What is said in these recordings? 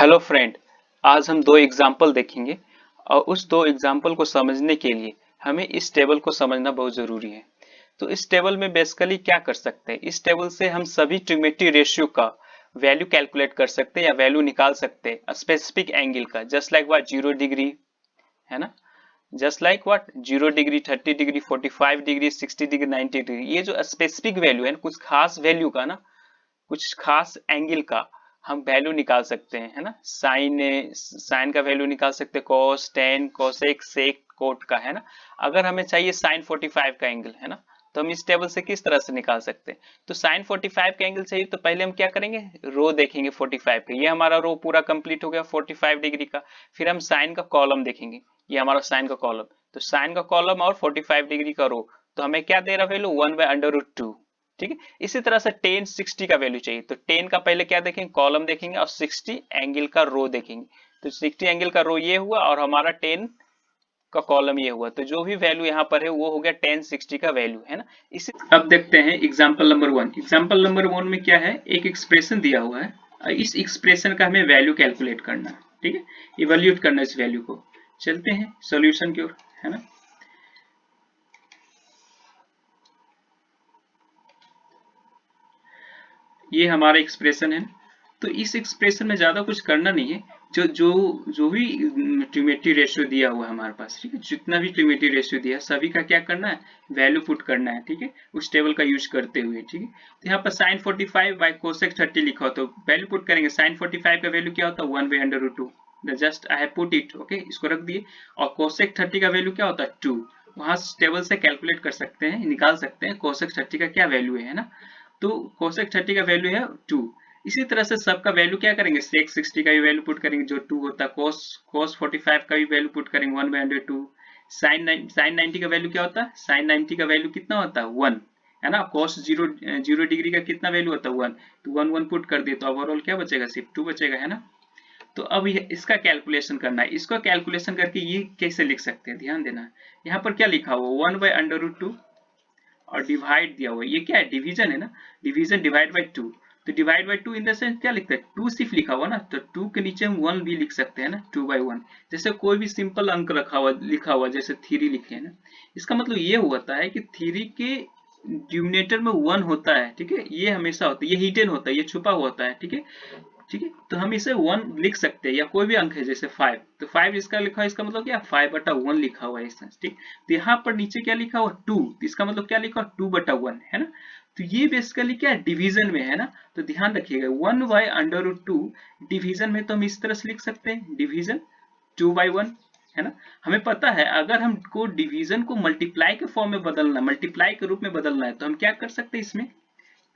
Hello friend, आज हम दो एग्जाम्पल देखेंगे और उस दो एग्जाम्पल को समझने के लिए हमें इस टेबल को समझना बहुत जरूरी है। तो इस टेबल में बेसिकली क्या कर सकते हैं, इस टेबल से हम सभी ट्रिग्नोमेट्री रेशियो का वैल्यू कैलकुलेट कर सकते हैं या वैल्यू निकाल सकते हैं स्पेसिफिक एंगल का, जस्ट लाइक व्हाट 0 डिग्री है ना, just like what 0 degree, 30 degree, 45 degree, 60 degree, 90 degree. ये जो स्पेसिफिक वैल्यू है, कुछ खास वैल्यू का ना, कुछ खास एंगल का हम वैल्यू निकाल सकते हैं, है ना। साइन का वैल्यू निकाल सकते हैं, कॉस, टेन, कोसेक, सेक, कोट का, है ना। अगर हमें चाहिए साइन 45 का एंगल, है ना, तो हम इस टेबल से किस तरह से निकाल सकते हैं। तो साइन 45 का एंगल चाहिए तो पहले हम क्या करेंगे, रो देखेंगे 45 का। ये हमारा रो पूरा कंप्लीट हो गया 45 डिग्री का। फिर हम साइन का कॉलम देखेंगे, ये हमारा साइन का कॉलम। तो साइन का कॉलम और 45 डिग्री का रो, तो हमें क्या दे रहा वैल्यू 1/√2। ठीक है। इसी तरह से 10, 60 का वैल्यू चाहिए तो 10 का पहले क्या देखेंगे, कॉलम देखेंगे, और 60 एंगल का रो देखेंगे। तो 60 एंगल का रो ये हुआ और हमारा 10 का कॉलम ये हुआ। तो जो भी वैल्यू यहाँ पर है वो हो गया 10, 60 का वैल्यू, है ना। इसी अब देखते हैं एग्जाम्पल नंबर 1। एग्जाम्पल नंबर 1 में क्या है, एक एक्सप्रेशन दिया हुआ है और इस एक्सप्रेशन का हमें वैल्यू कैलकुलेट करना है। ठीक है, इवेल्यूट करना इस वैल्यू को। चलते हैं सोल्यूशन की ओर, है ना। ये हमारा एक्सप्रेशन है। तो इस एक्सप्रेशन में ज्यादा कुछ करना नहीं है। जो जो जो भी ट्रिग्नोमेट्री रेशियो दिया हुआ है हमारे पास, ठीक है, जितना भी ट्रिग्नोमेट्री रेशियो दिया है सभी का क्या करना है, वैल्यू पुट करना है। ठीक है, उस टेबल का यूज करते हुए। ठीक है, तो यहाँ पर साइन 45 बाई कोसेक 30 लिखा हो तो वैल्यू पुट करेंगे। साइन 45 का वैल्यू क्या होता है, 1/√2। Just I have put it, okay, इसको रख दिए। और कोसेक 30 का वैल्यू क्या होता है, 2। वहां टेबल से कैलकुलेट कर सकते हैं, निकाल सकते हैं कोसेक 30 का क्या वैल्यू है ना। तो कोसेक 30 का वैल्यू है 2। इसी तरह से सबका वैल्यू क्या करेंगे, सेक 60 का भी वैल्यू पुट करेंगे जो 2 होता है। कोस 45 का भी वैल्यू पुट करेंगे 1/2। साइन 90 का वैल्यू क्या होता है, साइन 90 का वैल्यू कितना होता है, 1, है ना। कोस 0 डिग्री का कितना वैल्यू होता है, 1। तो 1 1 पुट कर दिए तो ओवरऑल क्या बचेगा, सिर्फ 2 बचेगा, है ना। तो अब इसका कैलकुलेशन करना है। इसको कैलकुलेशन करके ये कैसे लिख सकते हैं, ध्यान देना। यहाँ पर क्या लिखा हुआ, 1/√2 और डिवाइड दिया हुआ है। ये क्या है, डिवीजन है ना, डिवीजन डिवाइड बाई 2। तो divide by 2 in the sense क्या लिखते हैं, 2 सिर्फ लिखा हुआ ना, तो 2 के नीचे हम 1 भी लिख सकते हैं ना, 2/1। जैसे कोई भी सिंपल अंक रखा हुआ लिखा हुआ, जैसे 3 लिखे हैं ना, इसका मतलब ये होता है कि 3 के डिनोमिनेटर में 1 होता है। ठीक है, ये हमेशा होता है, ये हिडन होता है, ये छुपा हुआ होता है। ठीक है, ठीक है, तो हम इसे 1 लिख सकते हैं। या कोई भी अंक है जैसे 5, तो 5 इसका लिखा है, इसका मतलब क्या, 5/1 लिखा हुआ है इस सेंस। ठीक, तो यहाँ पर नीचे क्या लिखा हुआ, 2, तो इसका मतलब क्या लिखा हुआ, 2/1, है ना। तो ये बेसिकली क्या है, डिवीजन में है ना। तो ध्यान रखिएगा 1/√2 डिवीजन में तो हम इस तरह से लिख सकते हैं, डिवीजन 2/1, है ना। हमें पता है अगर हमको डिवीजन को मल्टीप्लाई के फॉर्म में बदलना, मल्टीप्लाई के रूप में बदलना है तो हम क्या कर सकते हैं, इसमें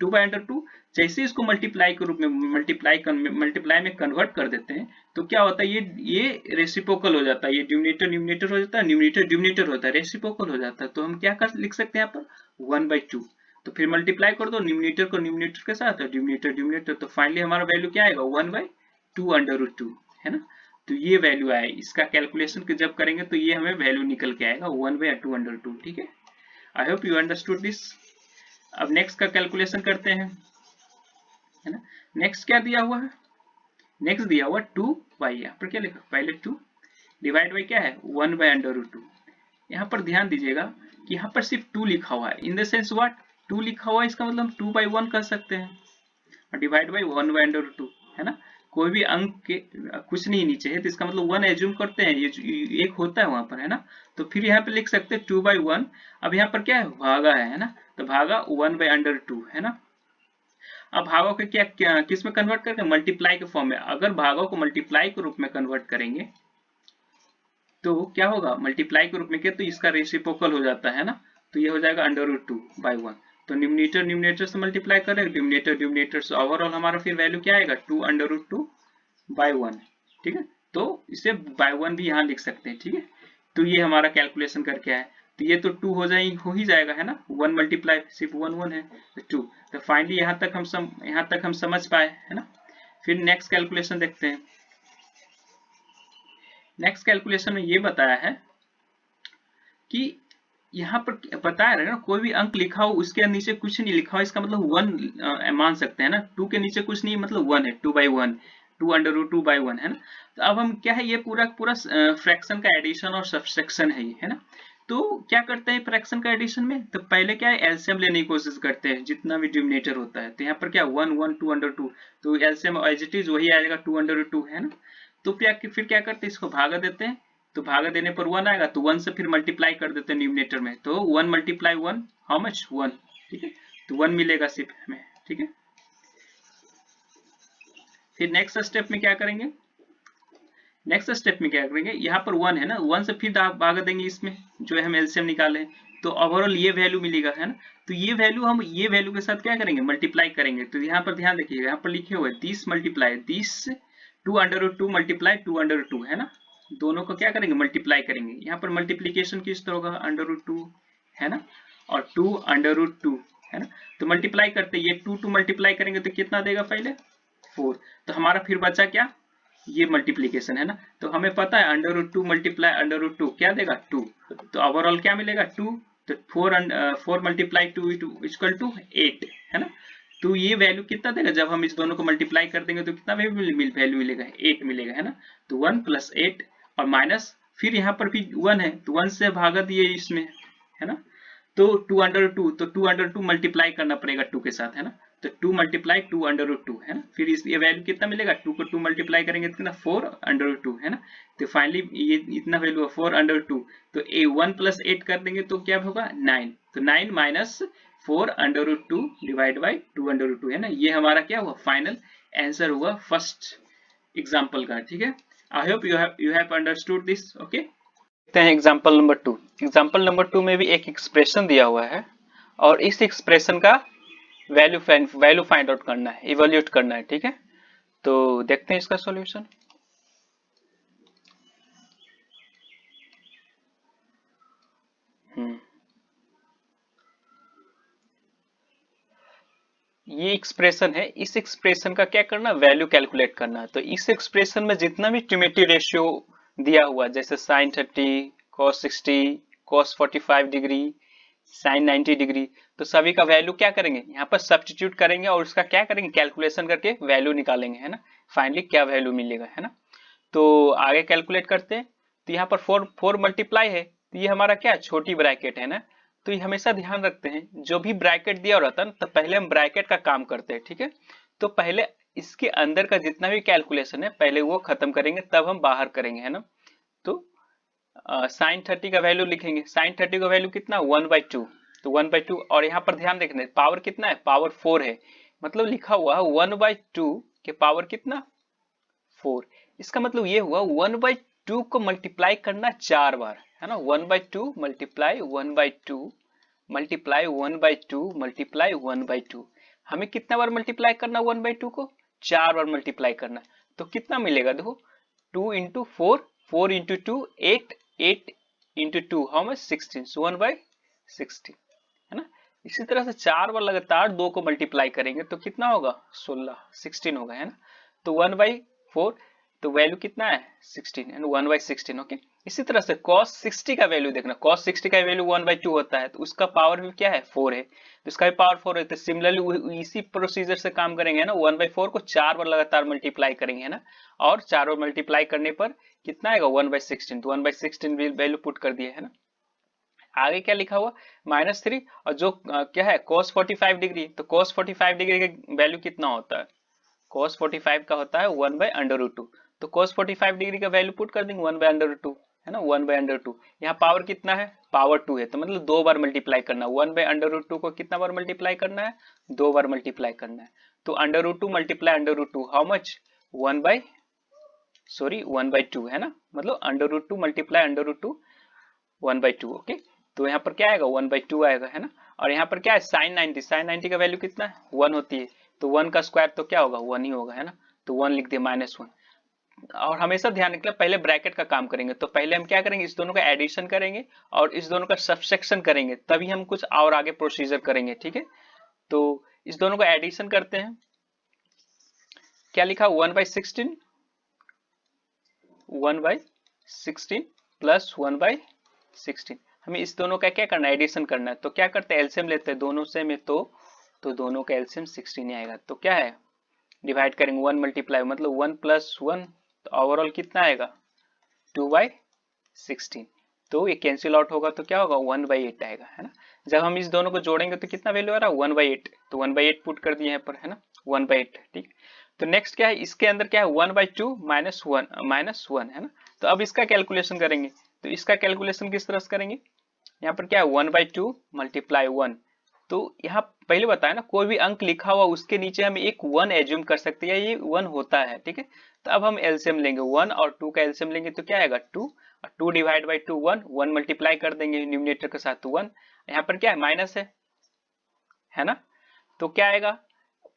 2/2 जैसे इसको मल्टीप्लाई के रूप में मल्टीप्लाई में कन्वर्ट कर देते हैं तो क्या होता है, ये रेसिप्रोकल हो जाता है। ये न्यूमरेटर न्यूमरेटर हो जाता है, न्यूमरेटर न्यूमरेटर होता है, रेसिप्रोकल हो जाता है। तो हम क्या कर लिख सकते हैं यहाँ पर 1/2। तो फिर मल्टीप्लाई कर दो न्यूमरेटर को न्यूमरेटर के साथ और डिनोमिनेटर डिनोमिनेटर, तो फाइनली हमारा वैल्यू क्या आएगा, 1/2√2, है ना। तो ये वैल्यू आए, इसका कैलकुलेशन जब करेंगे तो ये हमें वैल्यू निकल के आएगा 1/2√2। ठीक है, I hope you understood this. अब नेक्स्ट का कैलकुलेशन करते हैं, है ना। नेक्स्ट क्या दिया हुआ है, नेक्स्ट दिया हुआ 2/, यहाँ पर क्या लिखा, पहले 2 डिवाइड बाई क्या है, 1/√2। यहाँ पर ध्यान दीजिएगा कि यहाँ पर सिर्फ 2 लिखा हुआ है, इन द सेंस व्हाट, 2 लिखा हुआ है, इसका मतलब 2/1 कर सकते हैं और डिवाइड बाई 1/√2, है ना। कोई भी अंक के कुछ नहीं नीचे है तो इसका मतलब 1 एज्यूम करते हैं, ये एक होता है वहां पर, है ना। तो फिर यहाँ पे लिख सकते हैं 2/1। अब यहाँ पर क्या है, भागा है ना, तो भागा 1/√2, है ना। अब भागों के क्या किस में कन्वर्ट करके, मल्टीप्लाई के फॉर्म में। अगर भागों को मल्टीप्लाई के रूप में कन्वर्ट करेंगे तो क्या होगा, मल्टीप्लाई के रूप में किया तो इसका रेसिप्रोकल हो जाता है ना, तो ये हो जाएगा √2/1। तो न्यूमरेटर न्यूमरेटर से मल्टीप्लाई करें, डिनोमिनेटर डिनोमिनेटर से, ओवरऑल हमारा फिर वैल्यू क्या आएगा, 2/2/1। ठीक है, तो इसे बाय 1 भी यहाँ लिख सकते हैं। ठीक है, तो ये हमारा कैलकुलेशन करके आए। तो ये तो 2 हो ही जाएगा, है ना, 1 मल्टीप्लाई सिर्फ 1 1 है तो 2। तो फाइनली यहाँ तक हम समझ पाए, है ना। फिर नेक्स्ट कैलकुलेशन देखते हैं। नेक्स्ट कैलकुलेशन में ये बताया है कि यहाँ पर बताया रहे ना, कोई भी अंक लिखा हो उसके नीचे कुछ नहीं लिखा हो, इसका मतलब 1 मान सकते हैं ना। 2 के नीचे कुछ नहीं मतलब 1 है, 2/1। 2√2/1 है ना। तो अब हम क्या है, ये पूरा पूरा फ्रैक्शन का एडिशन और सब्सट्रैक्शन है ये, है ना। तो क्या करते हैं फ्रैक्शन का एडिशन में, तो पहले क्या है एलसीएम लेने की कोशिश करते हैं जितना भी डिनोमिनेटर होता है। तो यहाँ पर क्या 1 1 2/2, तो एलसीएम एज इट इज वही आएगा 2/2, है ना। तो फिर क्या करते हैं, इसको भागा देते हैं। तो भागा देने पर 1 आएगा, तो 1 से फिर मल्टीप्लाई कर देते हैं न्यूमिनेटर में। तो 1 × 1 हाउ मच 1, ठीक है। तो 1 मिलेगा सिर्फ हमें, ठीक है। फिर नेक्स्ट स्टेप में क्या करेंगे, यहाँ पर 1 है ना, 1 से फिर भागा देंगे इसमें जो है हम एलसीएम निकाले। तो ओवरऑल ये वैल्यू मिलेगा, है ना। तो ये वैल्यू हम ये वैल्यू के साथ क्या करेंगे, मल्टीप्लाई करेंगे। तो यहाँ पर ध्यान देखिएगा, यहाँ पर लिखे हुए दिस मल्टीप्लाई दिस 2/2 मल्टीप्लाई 2/2, है ना। दोनों को क्या करेंगे, मल्टीप्लाई करेंगे। यहाँ पर मल्टीप्लीकेशन किस तरह होगा, √2, है ना, और 2/2, है ना। तो मल्टीप्लाई करते ये 2 मल्टीप्लाई करेंगे तो कितना देगा पहले 4। तो हमारा फिर बचा क्या, ये मल्टीप्लीकेशन, है ना। तो हमें पता है √2 मल्टीप्लाई √2 क्या देगा 2। तो ओवरऑल क्या मिलेगा 2। तो 4 मल्टीप्लाई 2 इक्वल टू 8, है ना। तो ये वैल्यू कितना देगा, जब हम इस दोनों को मल्टीप्लाई कर देंगे तो कितना वैल्यू मिलेगा, 8 मिलेगा, है ना। तो 1 + 8 और माइनस फिर यहाँ पर भी 1 है, तो 1 से भागा दिए इसमें, है ना। तो 2/2, तो 2/2 मल्टीप्लाई करना पड़ेगा 2 के साथ, है ना। तो 2 × 2/2, है ना। फिर ये वैल्यू कितना मिलेगा, 2 को 2 मल्टीप्लाई करेंगे कितना 4/2, है ना। तो फाइनली ये इतना वैल्यू है 4/2। तो 1 + 8 कर देंगे तो क्या होगा 9। तो 9 - 4/2 डिवाइड बाई 2/2, है ना। ये हमारा क्या हुआ, फाइनल आंसर हुआ फर्स्ट एग्जाम्पल का, ठीक है। I hope you have understood this, okay. देखते हैं एग्जाम्पल नंबर 2। एग्जाम्पल नंबर 2 में भी एक एक्सप्रेशन दिया हुआ है और इस एक्सप्रेशन का वैल्यू फाइंड आउट करना है, इवैल्यूएट करना है, ठीक है। तो देखते हैं इसका सॉल्यूशन। ये एक्सप्रेशन है, इस एक्सप्रेशन का क्या करना, वैल्यू कैलकुलेट करना है। तो इस एक्सप्रेशन में जितना भी ट्रिमेटिव रेशियो दिया हुआ जैसे sin 30, cos 60, cos 45 degree, sin 90 degree, तो सभी का वैल्यू क्या करेंगे, यहाँ पर सब्स्टिट्यूट करेंगे और उसका क्या करेंगे, कैलकुलेशन करके वैल्यू निकालेंगे, है ना। फाइनली क्या वैल्यू मिलेगा, है ना। तो आगे कैलकुलेट करते हैं। तो यहाँ पर 4 मल्टीप्लाई है, तो ये हमारा क्या छोटी ब्रैकेट है ना। तो ये हमेशा ध्यान रखते हैं, जो भी ब्रैकेट दिया रहता है तो पहले हम ब्रैकेट का काम करते हैं, ठीक है। तो पहले इसके अंदर का जितना भी कैलकुलेशन है पहले वो खत्म करेंगे, तब हम बाहर करेंगे, है ना। तो sin 30 का वैल्यू लिखेंगे, sin 30 का वैल्यू कितना 1/2, तो 1/2। और यहाँ पर ध्यान देखना पावर कितना है, पावर 4 है, मतलब लिखा हुआ 1/2 के पावर कितना 4। इसका मतलब ये हुआ 1/2 को मल्टीप्लाई करना 4 बार, है ना। 1/2 मल्टीप्लाई 1/2 मल्टीप्लाई 1/2 मल्टीप्लाई 1/2। हमें कितना बार मल्टीप्लाई करना 1/2 को, 4 बार मल्टीप्लाई करना। तो कितना मिलेगा देखो, 2 × 4, 4 × 2 8, 8 × 2 हाउ मच 16, सो 1/16, है ना। इसी तरह से 4 बार लगातार 2 को मल्टीप्लाई करेंगे तो कितना होगा 16 होगा, है ना। तो 1/4, तो वैल्यू कितना है 16 एंड 1/16, ओके। इसी तरह से cos 60 का वैल्यू देखना, cos 60 का वैल्यू 1/2 होता है, तो उसका पावर भी क्या है 4 है, तो इसका भी पावर 4 है। तो सिमिलरली इसी प्रोसीजर से काम करेंगे ना, 1/4 को 4 बार लगातार मल्टीप्लाई करेंगे, है ना। और 4 बार मल्टीप्लाई करने पर कितना आएगा 1/16, तो 1/16 वैल्यू पुट कर दिए, है ना। आगे क्या लिखा हुआ -3, और जो क्या है cos 45 डिग्री, तो cos 45 डिग्री का वैल्यू कितना होता है, cos 45 का होता है 1/√2। तो cos 45 डिग्री का वैल्यू पुट कर देंगे 1/√2, है ना, 1/√2। यहाँ पावर कितना है, पावर 2 है, तो मतलब 2 बार मल्टीप्लाई करना, 1/√2 को कितना बार मल्टीप्लाई करना है, 2 बार मल्टीप्लाई करना है। तो √2 मल्टीप्लाई √2 हाउ मच 1/2, है ना, मतलब √2 मल्टीप्लाई √2 1/2, ओके। तो यहाँ पर क्या आएगा 1/2 आएगा, है ना। और यहाँ पर क्या है sin 90 का वैल्यू कितना है 1 होती है, तो 1 का स्क्वायर तो क्या होगा 1 ही होगा, है ना। तो 1 लिख दिया -1। और हमेशा ध्यान रखना पहले ब्रैकेट का काम करेंगे, तो पहले हम क्या करेंगे, इस दोनों का एडिशन करेंगे और इस दोनों का सब्सट्रैक्शन करेंगे, तभी हम कुछ और आगे प्रोसीजर करेंगे, ठीक है। तो इस दोनों का एडिशन करते हैं, क्या लिखा 1/16 प्लस 1/16। हमें इस दोनों का क्या करना है, एडिशन करना है। तो क्या करते हैं एलसीएम लेते हैं दोनों से में, तो दोनों का एलसीएम 16 ही आएगा। तो क्या है डिवाइड करेंगे 1 मल्टीप्लाई मतलब 1 प्लस 1, तो ओवरऑल कितना आएगा 2/16। तो ये कैंसिल आउट होगा तो क्या होगा 1/8 आएगा, है ना। जब हम इस दोनों को जोड़ेंगे तो कितना वैल्यू आ रहा है 1/8, तो 1/8 पुट कर दिए यहाँ पर, है ना 1/8। ठीक, तो नेक्स्ट क्या है, इसके अंदर क्या है 1/2 -1 है ना। तो अब इसका कैलकुलेशन करेंगे, तो इसका कैलकुलेशन किस तरह से करेंगे, यहाँ पर क्या है 1/2 मल्टीप्लाई 1। तो यहाँ पहले बताया ना, कोई भी अंक लिखा हुआ उसके नीचे हम एक 1 एज्यूम कर सकते हैं, ये 1 होता है, ठीक है। तो अब हम एलसीएम लेंगे, 1 और 2 का एलसीएम लेंगे तो क्या आएगा 2, और 2 डिवाइड बाई 2 1 मल्टीप्लाई कर देंगे न्यूमिनेटर के साथ 1, यहाँ पर क्या है माइनस है ना। तो क्या आएगा,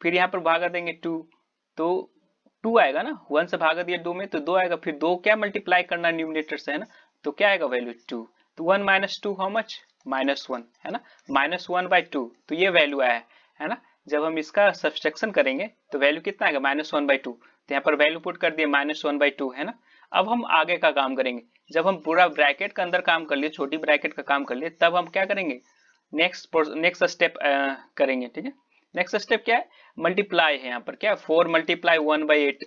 फिर यहाँ पर भागा देंगे 2, तो 2 आएगा ना, 1 से भागा दिया 2 में तो 2 आएगा, फिर 2 क्या मल्टीप्लाई करना न्यूमिनेटर से, है ना। तो क्या आएगा वैल्यू 2, तो 1 माइनस 2 हाउ मच -1, है ना, -1/2, तो ये वैल्यू आया है ना। जब हम इसका सब्सट्रैक्शन करेंगे तो वैल्यू कितना आएगा -1/2, तो यहाँ पर वैल्यू पुट कर दिए -1/2, है ना। अब हम आगे का काम करेंगे, जब हम पूरा ब्रैकेट का अंदर काम कर लिए, छोटी ब्रैकेट का काम कर लिए, तब हम क्या करेंगे नेक्स्ट स्टेप करेंगे, ठीक है। नेक्स्ट स्टेप क्या है, मल्टीप्लाई है, यहाँ पर क्या 4 मल्टीप्लाई 1/8,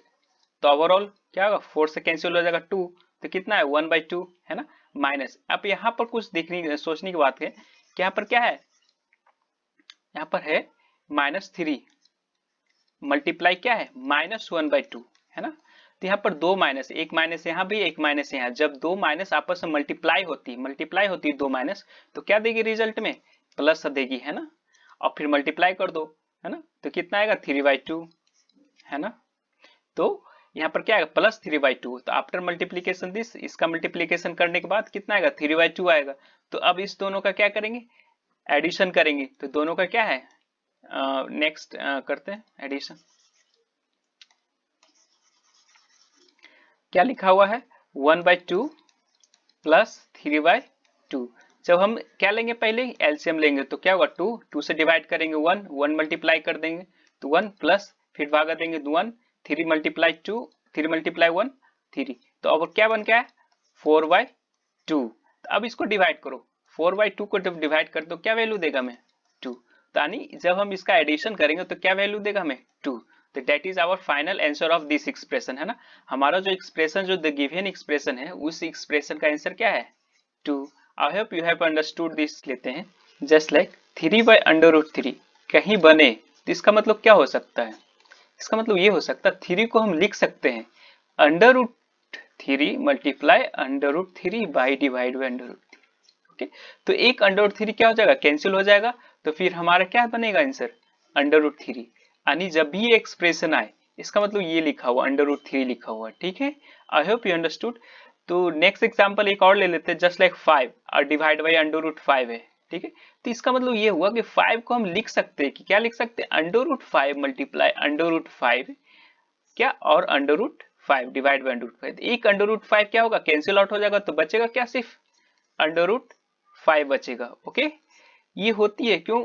तो ओवरऑल क्या होगा 4 से कैंसिल हो जाएगा 2, तो कितना है 1/2, है ना, माइनस। अब यहाँ पर कुछ देखने सोचने की बात है कि यहाँ पर क्या है, यहाँ पर है -3 मल्टीप्लाई क्या है -1/2, है ना। तो यहाँ पर दो माइनस, एक माइनस यहाँ भी एक माइनस यहाँ, जब दो माइनस आपस में मल्टीप्लाई होती दो माइनस, तो क्या देगी रिजल्ट में प्लस देगी, है ना। और फिर मल्टीप्लाई कर दो, है ना, तो कितना आएगा 3/2, है ना। तो यहाँ पर क्या आएगा +3/2, तो आफ्टर मल्टीप्लीकेशन दिस, इसका मल्टीप्लीकेशन करने के बाद कितना आएगा 3/2 आएगा। तो अब इस दोनों का क्या करेंगे एडिशन करेंगे, तो दोनों का क्या है नेक्स्ट करते हैं एडिशन। क्या लिखा हुआ है 1/2 प्लस 3/2। जब हम क्या लेंगे पहले एलसीएम लेंगे, तो क्या होगा 2 से डिवाइड करेंगे 1 मल्टीप्लाई कर देंगे तो 1 प्लस फिर भागा देंगे 1, 3 मल्टीप्लाई 2, 3 मल्टीप्लाई 1 3, तो अब क्या बन गया है 4/2। तो अब इसको डिवाइड करो, 4/2 को जब डिवाइड कर दो क्या वैल्यू देगा हमें 2, तो यानी जब हम इसका एडिशन करेंगे तो क्या वैल्यू देगा हमें 2। तो that is our final answer of this expression, है ना। हमारा जो एक्सप्रेशन जो द गिवन एक्सप्रेशन है, उस एक्सप्रेशन का आंसर क्या है 2। I hope you have understood this. लेते हैं जस्ट लाइक 3/√3 कहीं बने, तो इसका मतलब क्या हो सकता है, इसका मतलब ये हो सकता है 3 को हम लिख सकते हैं √3 multiply √3 by divide by √3, okay. तो एक √3 क्या हो जाएगा कैंसिल हो जाएगा, तो फिर हमारा क्या बनेगा आंसर √3, यानी जब भी ये एक्सप्रेशन आए इसका मतलब ये लिखा हुआ √3 लिखा हुआ, ठीक है। I hope you understood. तो नेक्स्ट एग्जांपल एक और ले लेते हैं, जस्ट लाइक 5 और डिवाइड बाई √5 है, ठीक है। तो इसका मतलब ये हुआ कि 5 को हम लिख सकते हैं कि क्या लिख सकते हैं √5 मल्टीप्लाई √5 क्या और √5 डिवाइड बाई √5। एक √5 क्या होगा कैंसिल आउट हो जाएगा, तो बचेगा क्या सिर्फ √5 बचेगा, ओके। ये होती है क्यों